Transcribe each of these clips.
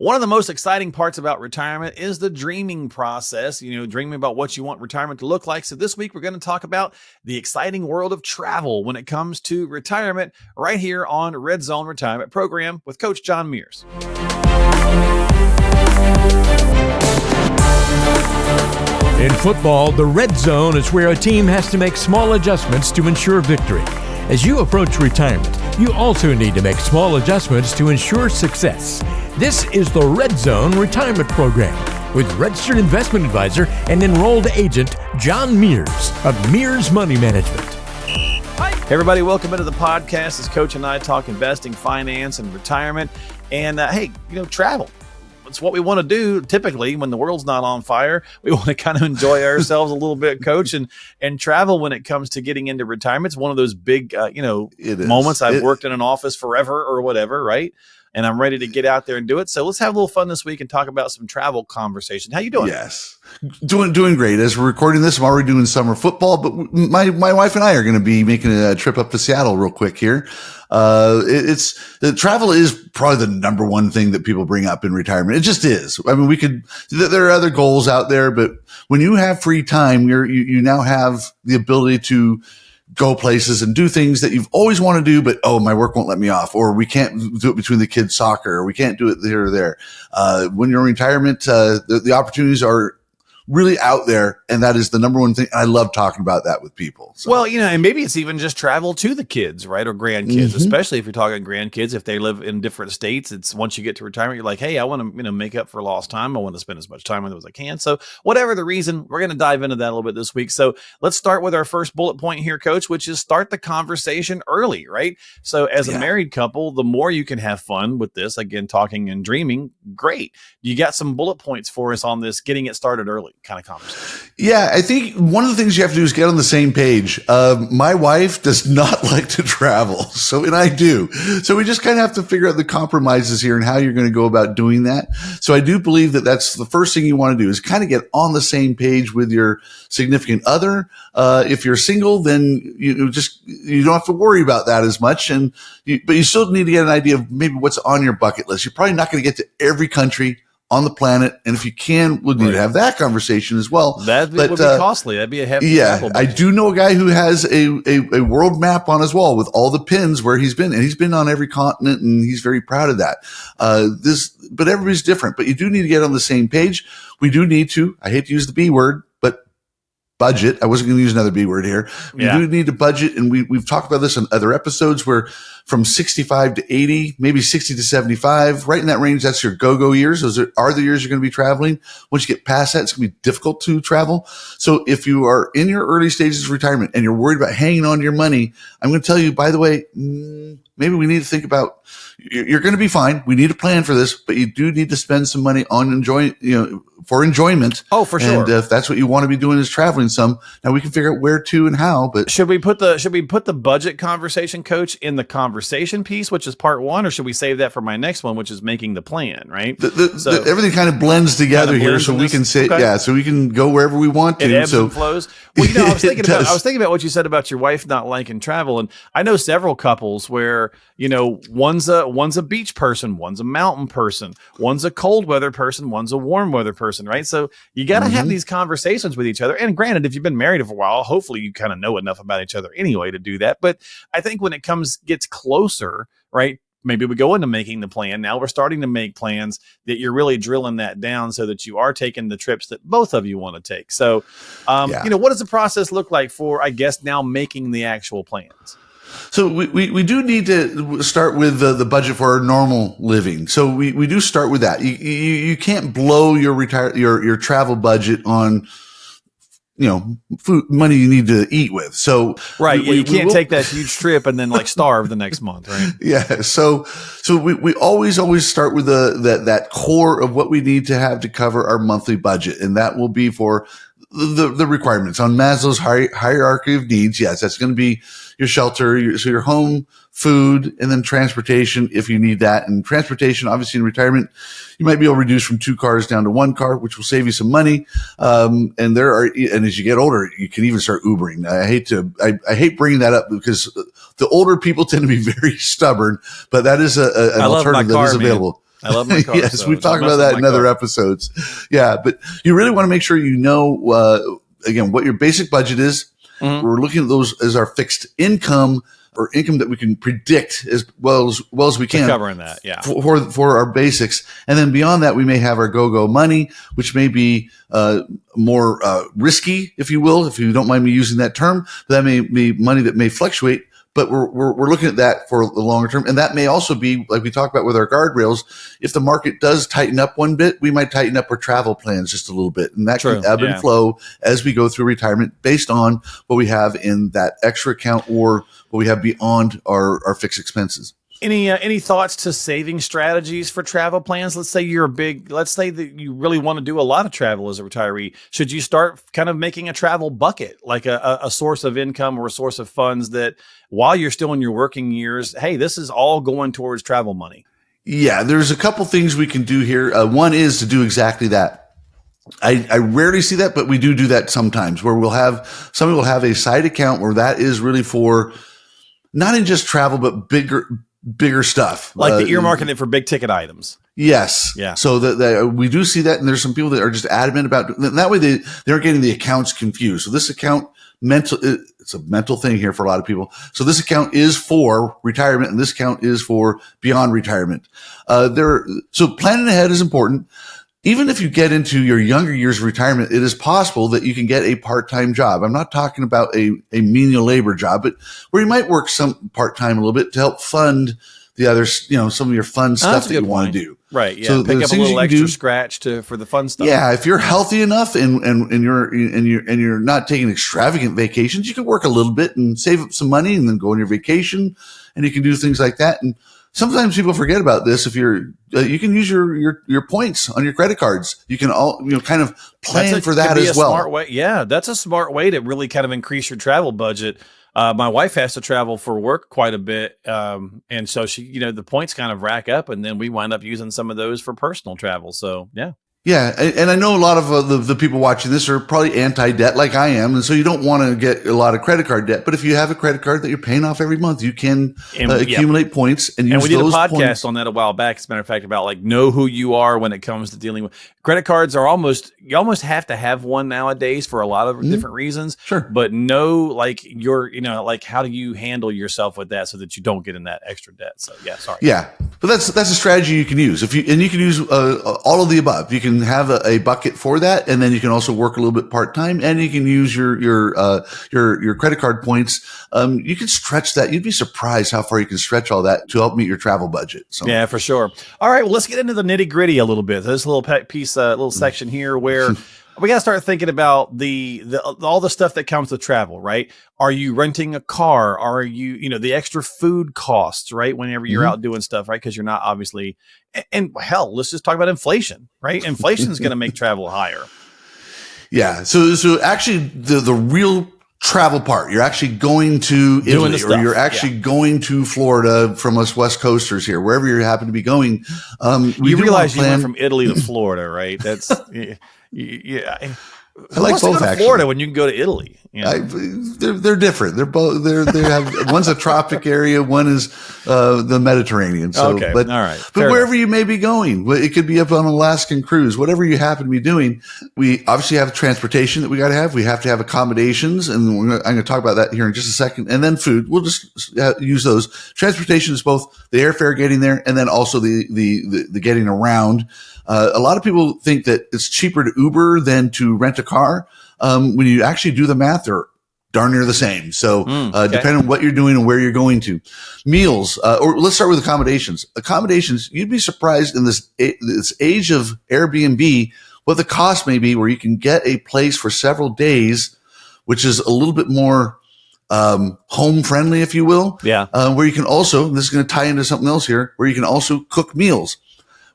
One of the most exciting parts about retirement is the dreaming process, dreaming about what you want retirement to look like. So this week, we're going to talk about the exciting world of travel when it comes to retirement right here on Red Zone Retirement Program with Coach John Mears. In football, the red zone is where a team has to make small adjustments to ensure victory. As you approach retirement, you also need to make small adjustments to ensure success. This is the Red Zone Retirement Program with registered investment advisor and enrolled agent John Mears of Mears Money Management. Hi, everybody. Welcome into the podcast as Coach and I talk investing, finance, and retirement. And travel. It's what we want to do typically when the world's not on fire. We want to kind of enjoy ourselves a little bit, Coach, and travel when it comes to getting into retirement. It's one of those big, moments. I've worked in an office forever or whatever, right? And I'm ready to get out there and do it. So let's have a little fun this week and talk about some travel conversation. How you doing? Yes. Doing great. As we're recording this, I'm already doing summer football, but my wife and I are going to be making a trip up to Seattle real quick here. Travel is probably the number one thing that people bring up in retirement. It just is. I mean, there are other goals out there, but when you have free time, you now have the ability to go places and do things that you've always wanted to do, but my work won't let me off, or we can't do it between the kids' soccer, or we can't do it here or there. When you're in retirement, the opportunities are really out there, and that is the number one thing. I love talking about that with people. So. Well, and maybe it's even just travel to the kids, right? Or grandkids, especially if you're talking grandkids, if they live in different states. It's once you get to retirement, you're like, hey, I want to, make up for lost time. I want to spend as much time with them as I can. So whatever the reason, we're going to dive into that a little bit this week. So let's start with our first bullet point here, Coach, which is start the conversation early, right? So as a married couple, the more you can have fun with this, again, talking and dreaming, great. You got some bullet points for us on this, getting it started early kind of conversation. Yeah, I think one of the things you have to do is get on the same page. My wife does not like to travel, and I do. So we just kind of have to figure out the compromises here and how you're going to go about doing that. So I do believe that that's the first thing you want to do is kind of get on the same page with your significant other. If you're single, then you don't have to worry about that as much. But you still need to get an idea of maybe what's on your bucket list. You're probably not going to get to every country on the planet, and if you can, we'll need to have that conversation as well. That would be costly. That'd be a hefty travel budget. I do know a guy who has a world map on his wall with all the pins where he's been, and he's been on every continent, and he's very proud of that. But everybody's different. But you do need to get on the same page. We do need to. I hate to use the B word, but budget. I wasn't going to use another B word here. We do need to budget, and we've talked about this on other episodes where from 65 to 80, maybe 60 to 75, right in that range, that's your go-go years. Those are the years you're going to be traveling. Once you get past that, it's going to be difficult to travel. So if you are in your early stages of retirement and you're worried about hanging on to your money, I'm going to tell you, by the way, maybe we need to think about, you're going to be fine. We need to plan for this, but you do need to spend some money on for enjoyment. Oh, for sure. And if that's what you want to be doing is traveling some, now we can figure out where to and how, but should we put the budget conversation, Coach, in the conversation piece, which is part one, or should we save that for my next one, which is making the plan, right? Everything kind of blends together here, so we can say, so we can go wherever we want to. It ebbs and flows. Well, I was thinking about what you said about your wife not liking travel, and I know several couples where one's a beach person, one's a mountain person, one's a cold weather person, one's a warm weather person, right? So you got to have these conversations with each other. And granted, if you've been married for a while, hopefully you kind of know enough about each other anyway to do that. But I think when it gets closer, right? Maybe we go into making the plan. Now we're starting to make plans that you're really drilling that down so that you are taking the trips that both of you want to take. So, what does the process look like for, I guess, now making the actual plans? So we do need to start with the budget for our normal living. So we do start with that. You can't blow your travel budget on food money you need to eat with. So right, you can't take that huge trip and then starve the next month, right? Yeah. So we always start with that core of what we need to have to cover our monthly budget, and that will be for the requirements on Maslow's hierarchy of needs. Yes, that's going to be your shelter, your home, food, and then transportation if you need that. And transportation, obviously in retirement, you might be able to reduce from 2 cars down to 1 car, which will save you some money. And as you get older, you can even start Ubering. I hate bringing that up because the older people tend to be very stubborn, but that is an alternative that is available. I love my car. Yes, so we've talked don't about mess that with in my other car. episodes. Yeah, but you really want to make sure you know, again, what your basic budget is. Mhm. We're looking at those as our fixed income or income that we can predict as well as we To can covering that, yeah. for our basics. And then beyond that, we may have our go-go money, which may be more risky, if you will, if you don't mind me using that term. That may be money that may fluctuate. But we're looking at that for the longer term. And that may also be, like we talked about with our guardrails, if the market does tighten up one bit, we might tighten up our travel plans just a little bit. And that True, can ebb yeah. and flow as we go through retirement based on what we have in that extra account or what we have beyond our fixed expenses. Any thoughts to saving strategies for travel plans? Let's say let's say that you really want to do a lot of travel as a retiree. Should you start kind of making a travel bucket, like a source of income or a source of funds that while you're still in your working years, hey, this is all going towards travel money? Yeah, there's a couple things we can do here. One is to do exactly that. I rarely see that, but we do that sometimes where somebody will have a side account where that is really for not in just travel, but bigger stuff. Like the earmarking it for big ticket items. Yes. Yeah. So that we do see that. And there's some people that are just adamant about that way. They aren't getting the accounts confused. So this account it's a mental thing here for a lot of people. So this account is for retirement and this account is for beyond retirement. So planning ahead is important. Even if you get into your younger years of retirement, it is possible that you can get a part-time job. I'm not talking about a menial labor job, but where you might work some part-time a little bit to help fund the others, some of your fun stuff that you want to do. Right. Yeah. So pick the up a things little you can extra do- scratch for the fun stuff. Yeah, if you're healthy enough and you're not taking extravagant vacations, you can work a little bit and save up some money and then go on your vacation, and you can do things like that. And sometimes people forget about this. If you can use your points on your credit cards, you can kind of plan for that as well. Smart way. Yeah, that's a smart way to really kind of increase your travel budget. My wife has to travel for work quite a bit. And so she, the points kind of rack up and then we wind up using some of those for personal travel. So yeah. Yeah, and I know a lot of the people watching this are probably anti-debt like I am, and so you don't want to get a lot of credit card debt. But if you have a credit card that you're paying off every month, you can accumulate points and use those points. And we did a podcast on that a while back, as a matter of fact, about like know who you are when it comes to dealing with credit cards. You almost have to have one nowadays for a lot of different reasons. Sure, but know like like how do you handle yourself with that so that you don't get in that extra debt. So yeah, sorry. Yeah, but that's a strategy you can use. You can use all of the above. You can have a bucket for that, and then you can also work a little bit part time, and you can use your credit card points. You can stretch that. You'd be surprised how far you can stretch all that to help meet your travel budget. So yeah, for sure. All right, well, let's get into the nitty gritty a little bit. This little little section here where we got to start thinking about the all the stuff that comes with travel, right? Are you renting a car? Are you, the extra food costs, right? Whenever you're out doing stuff, right? Because you're not obviously, and hell, let's just talk about inflation, right? Inflation is going to make travel higher. Yeah. So actually the real travel part, you're actually going to Italy or you're actually going to Florida from us West Coasters here, wherever you happen to be going. You realize you went from Italy to Florida, right? That's yeah. I like both, actually. Florida when you can go to Italy. They're different. They're both. They have one's a tropic area, one is the Mediterranean. So, okay, but all right. But wherever you may be going, it could be up on an Alaskan cruise, whatever you happen to be doing. We obviously have transportation that we got to have. We have to have accommodations, and I'm going to talk about that here in just a second. And then food. We'll just use those. Transportation is both the airfare getting there, and then also the getting around. A lot of people think that it's cheaper to Uber than to rent a car. When you actually do the math, they're darn near the same. So, depending on what you're doing and where you're going to. Meals, or let's start with accommodations. Accommodations, you'd be surprised in this age of Airbnb, what the cost may be where you can get a place for several days, which is a little bit more home friendly, if you will. Yeah. Where you can also, this is going to tie into something else here, where you can also cook meals.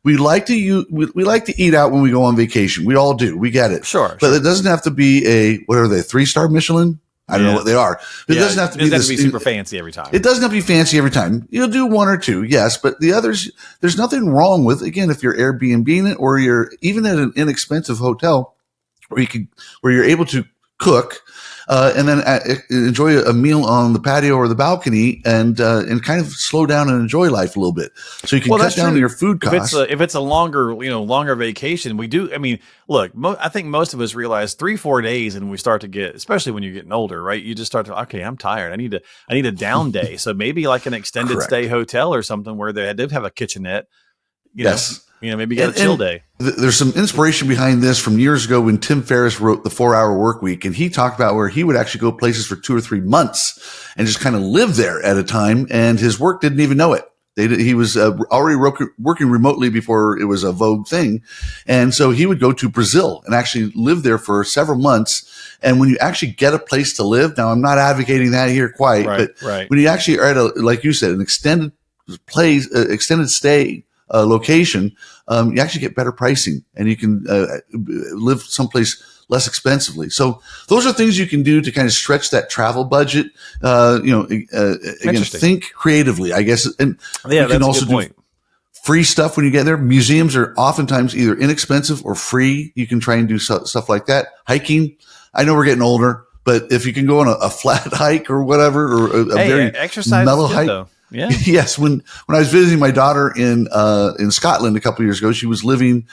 We like to eat out when we go on vacation. We all do. We get it. Sure. But it doesn't have to be what are they? 3-star Michelin? I don't know what they are. It doesn't have to be super fancy every time. It doesn't have to be fancy every time. You'll do one or two, yes, but the others, there's nothing wrong with, again, if you're Airbnb-ing it or you're even at an inexpensive hotel where you're able to cook, and then enjoy a meal on the patio or the balcony, and kind of slow down and enjoy life a little bit. So you can cut down your food costs. If it's a longer vacation, we do. I mean, look, I think most of us realize 3-4 days, and we start to get, especially when you're getting older, right? You just start to, okay, I'm tired. I need a down day. So maybe like an extended stay hotel or something where they did have a kitchenette. Maybe you got a chill day. There's some inspiration behind this from years ago when Tim Ferriss wrote The 4-Hour Work Week, and he talked about where he would actually go places for 2 or 3 months and just kind of live there at a time, and his work didn't even know it. He was already working remotely before it was a vogue thing, and so he would go to Brazil and actually live there for several months. And when you actually get a place to live, now I'm not advocating that here quite, but when you actually are at like you said, an extended stay location, you actually get better pricing, and you can live someplace less expensively. So those are things you can do to kind of stretch that travel budget. Again, think creatively, I guess. And you can also do free stuff when you get there. Museums are oftentimes either inexpensive or free. You can try and do stuff like that. Hiking. I know we're getting older, but if you can go on a flat hike or whatever, or a very mellow hike. Though. Yeah. Yes. When I was visiting my daughter in Scotland a couple of years ago, she was living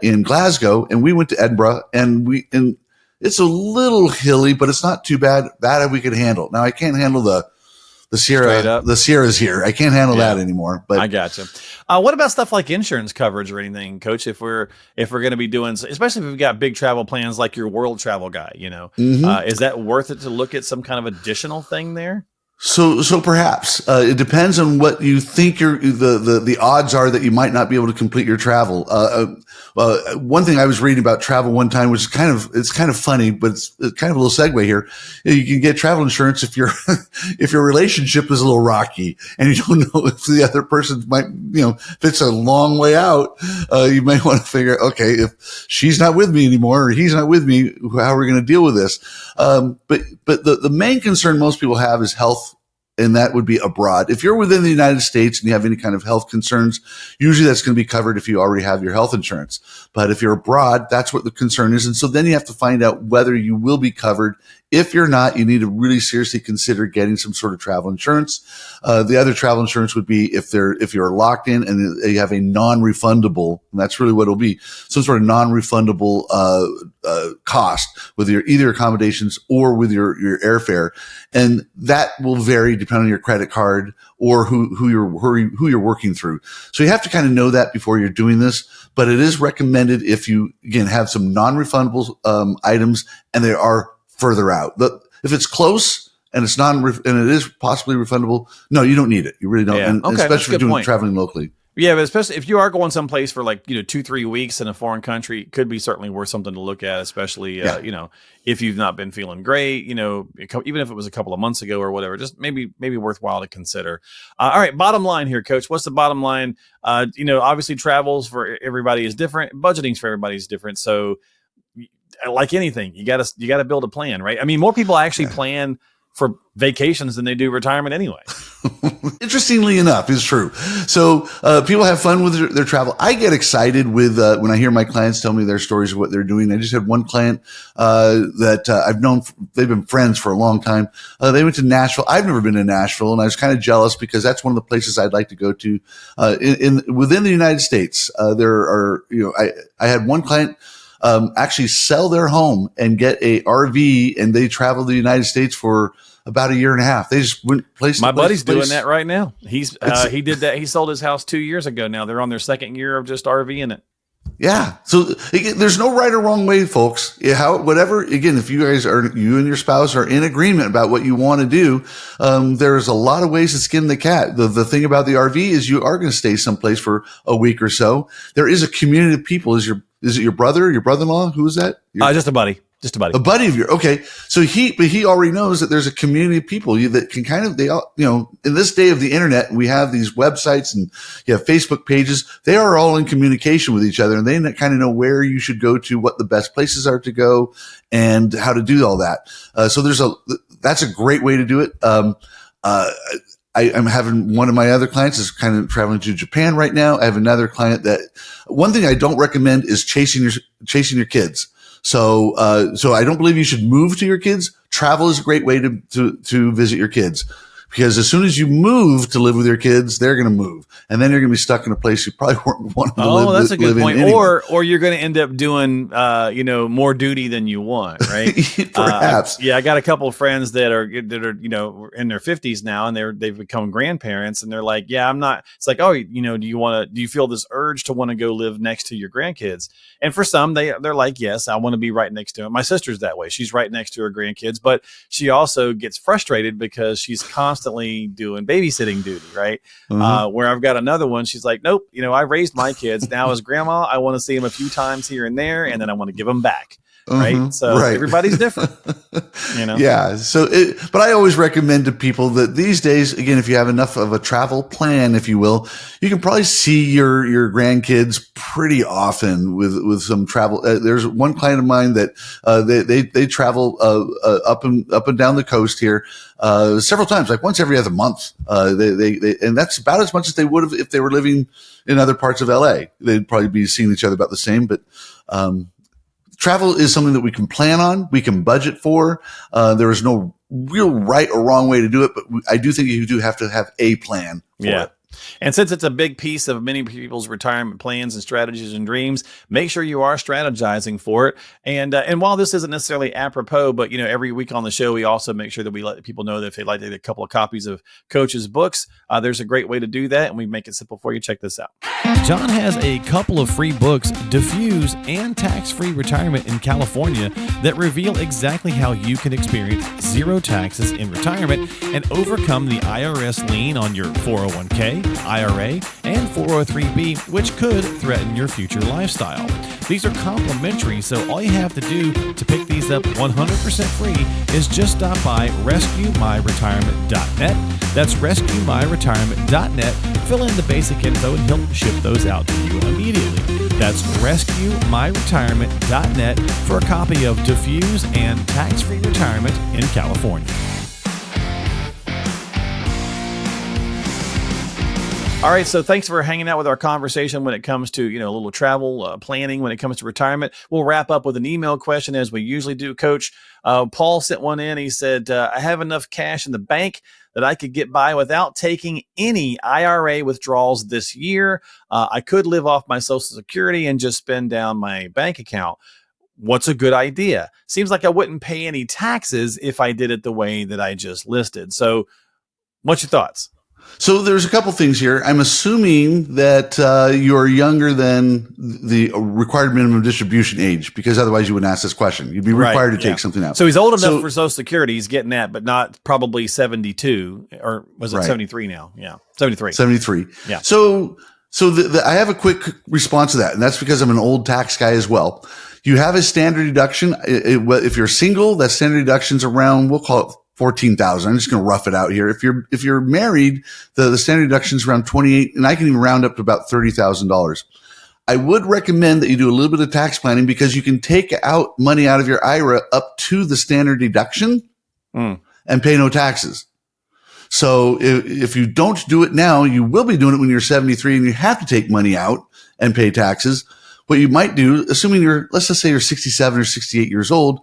in Glasgow, and we went to Edinburgh, and it's a little hilly, but it's not too bad that we could handle. Now I can't handle the Sierras here. I can't handle that anymore. But I gotcha. What about stuff like insurance coverage or anything, Coach? If we're going to be doing, especially if we've got big travel plans like your world travel guy, is that worth it to look at some kind of additional thing there? So perhaps it depends on what you think the odds are that you might not be able to complete your travel. One thing I was reading about travel one time, which is kind of funny, but it's kind of a little segue here. You can get travel insurance if your relationship is a little rocky and you don't know if the other person might, if it's a long way out, you might want to figure, okay, if she's not with me anymore or he's not with me, how are we going to deal with this? But the main concern most people have is health. And that would be abroad. If you're within the United States and you have any kind of health concerns, usually that's going to be covered if you already have your health insurance. But if you're abroad, that's what the concern is. And so then you have to find out whether you will be covered. If you're not, you need to really seriously consider getting some sort of travel insurance. The other travel insurance would be if you're locked in and you have a non-refundable, and that's really what it'll be, some sort of non-refundable cost with your either accommodations or with your airfare, and that will vary depending on your credit card or who you're working through. So you have to kind of know that before you're doing this. But it is recommended if you again have some non-refundable items and they are further out. If it's close and it's and it is possibly refundable, no, you don't need it. You really don't. Yeah. And especially if you're traveling locally. Yeah, but especially if you are going someplace for 2-3 weeks in a foreign country, it could be certainly worth something to look at, especially, if you've not been feeling great, even if it was a couple of months ago or whatever, just maybe worthwhile to consider. All right. Bottom line here, Coach, what's the bottom line? Obviously travels for everybody is different. Budgeting's for everybody is different. So like anything, you gotta build a plan, right? I mean, more people actually plan for vacations than they do retirement anyway. Interestingly enough, is true. So people have fun with their travel. I get excited with when I hear my clients tell me their stories of what they're doing. I just had one client that I've known. They've been friends for a long time. They went to Nashville. I've never been to Nashville, and I was kind of jealous because that's one of the places I'd like to go to within the United States. There are, I had one client actually sell their home and get a RV, and they traveled the United States for about a year and a half. They just went place. My buddy's doing that right now. He did that. He sold his house 2 years ago. Now they're on their second year of just RVing it. Yeah. So there's no right or wrong way, folks. Whatever. Again, if you and your spouse are in agreement about what you want to do, there's a lot of ways to skin the cat. The thing about the RV is you are going to stay someplace for a week or so. There is a community of people. Is it your brother, your brother-in-law? Who is that? Just a buddy. A buddy of yours. Okay. So he already knows that there's a community of people that can kind of, in this day of the internet, we have these websites and you have Facebook pages. They are all in communication with each other, and they kind of know where you should go to, what the best places are to go, and how to do all that. So that's a great way to do it. I'm having one of my other clients is kind of traveling to Japan right now. I have another client one thing I don't recommend is chasing your kids. So I don't believe you should move to your kids. Travel is a great way to visit your kids. Because as soon as you move to live with your kids, they're going to move, and then you're going to be stuck in a place you probably weren't wanting to live. Oh, that's a good point. Anyway. Or you're going to end up doing, more duty than you want, right? Perhaps. I got a couple of friends that are in their 50s now, and they've become grandparents, and they're like, yeah, I'm not. It's like, oh, do you feel this urge to want to go live next to your grandkids? And for some, they're like, yes, I want to be right next to them. My sister's that way. She's right next to her grandkids, but she also gets frustrated because she's constantly doing babysitting duty, right? Where I've got another one, she's like, nope, I raised my kids. Now as grandma, I want to see them a few times here and there, and then I want to give them back. Right. So everybody's different, Yeah. But I always recommend to people that these days, again, if you have enough of a travel plan, if you will, you can probably see your grandkids pretty often with some travel. There's one client of mine that, they travel, up and down the coast here, several times, like once every other month. And that's about as much as they would have if they were living in other parts of LA. They'd probably be seeing each other about the same, but, travel is something that we can plan on, we can budget for. There is no real right or wrong way to do it, but I do think you do have to have a plan for it. And since it's a big piece of many people's retirement plans and strategies and dreams, make sure you are strategizing for it. And while this isn't necessarily apropos, but every week on the show, we also make sure that we let people know that if they'd like to get a couple of copies of Coach's books, there's a great way to do that, and we make it simple for you. Check this out. John has a couple of free books, Diffuse and Tax-Free Retirement in California, that reveal exactly how you can experience zero taxes in retirement and overcome the IRS lien on your 401k, IRA, and 403b, which could threaten your future lifestyle. These are complimentary, so all you have to do to pick these up 100% free is just stop by rescuemyretirement.net. That's rescuemyretirement.net. Fill in the basic info and he'll ship those out to you immediately. That's rescuemyretirement.net for a copy of Diffuse and Tax-Free Retirement in California. All right, so thanks for hanging out with our conversation when it comes to, a little travel planning when it comes to retirement. We'll wrap up with an email question as we usually do, Coach. Paul sent one in. He said, I have enough cash in the bank that I could get by without taking any IRA withdrawals this year. I could live off my Social Security and just spend down my bank account. What's a good idea? Seems like I wouldn't pay any taxes if I did it the way that I just listed. So what's your thoughts? So there's a couple things here. I'm assuming that you're younger than the required minimum distribution age, because otherwise you wouldn't ask this question. You'd be required to take something out. So he's old enough for Social Security. He's getting that, but not probably 72, or was it 73 now? Yeah, 73. 73. Yeah. So I have a quick response to that, and that's because I'm an old tax guy as well. You have a standard deduction. If you're single, that standard deduction's around, we'll call it 14,000. I'm just going to rough it out here. If you're married, the standard deduction is around 28, and I can even round up to about $30,000. I would recommend that you do a little bit of tax planning, because you can take out money out of your IRA up to the standard deduction and pay no taxes. So if you don't do it now, you will be doing it when you're 73 and you have to take money out and pay taxes. What you might do, assuming let's just say you're 67 or 68 years old,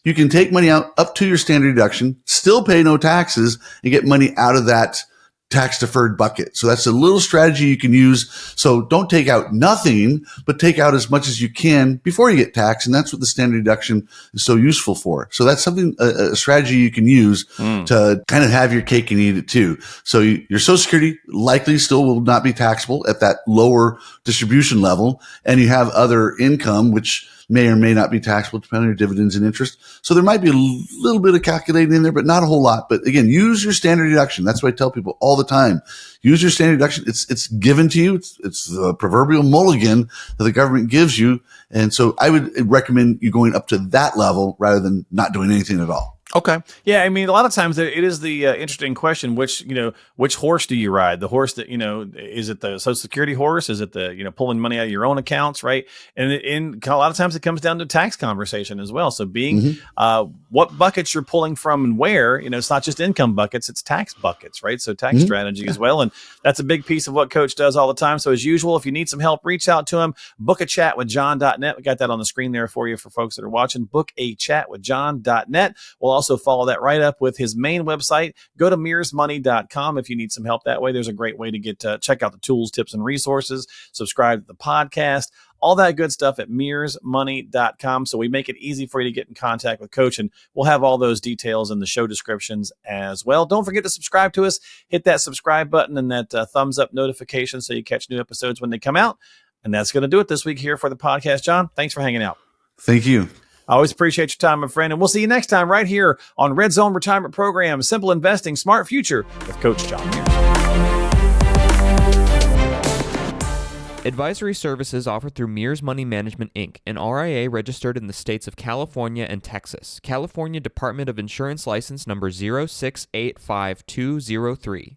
you can take money out up to your standard deduction, still pay no taxes, and get money out of that tax deferred bucket. So that's a little strategy you can use. So don't take out nothing, but take out as much as you can before you get taxed. And that's what the standard deduction is so useful for. So that's something, a strategy you can use to kind of have your cake and eat it too. So your Social Security likely still will not be taxable at that lower distribution level. And you have other income, which may or may not be taxable depending on your dividends and interest. So there might be a little bit of calculating in there, but not a whole lot. But again, use your standard deduction. That's what I tell people all the time. Use your standard deduction. It's given to you. It's the proverbial mulligan that the government gives you. And so I would recommend you going up to that level rather than not doing anything at all. Okay. Yeah. I mean, a lot of times it is the interesting question, which horse do you ride? The horse that, is it the Social Security horse? Is it the, pulling money out of your own accounts? Right. And a lot of times it comes down to tax conversation as well. So what buckets you're pulling from and where, it's not just income buckets, it's tax buckets, right? So tax strategy as well. And that's a big piece of what Coach does all the time. So as usual, if you need some help, reach out to him, book a chat with John.net. We got that on the screen there for you for folks that are watching. Book a chat with John.net. We'll also follow that right up with his main website. Go to mearsmoney.com if you need some help that way. There's a great way to get check out the tools, tips, and resources. Subscribe to the podcast, all that good stuff at mearsmoney.com. So we make it easy for you to get in contact with Coach, and we'll have all those details in the show descriptions as well. Don't forget to subscribe to us. Hit that subscribe button and that thumbs up notification so you catch new episodes when they come out. And that's going to do it this week here for the podcast. John, thanks for hanging out. Thank you. I always appreciate your time, my friend. And we'll see you next time right here on Red Zone Retirement Program, Simple Investing, Smart Future with Coach John Mears. Advisory services offered through Mears Money Management, Inc., an RIA registered in the states of California and Texas. California Department of Insurance License number 0685203.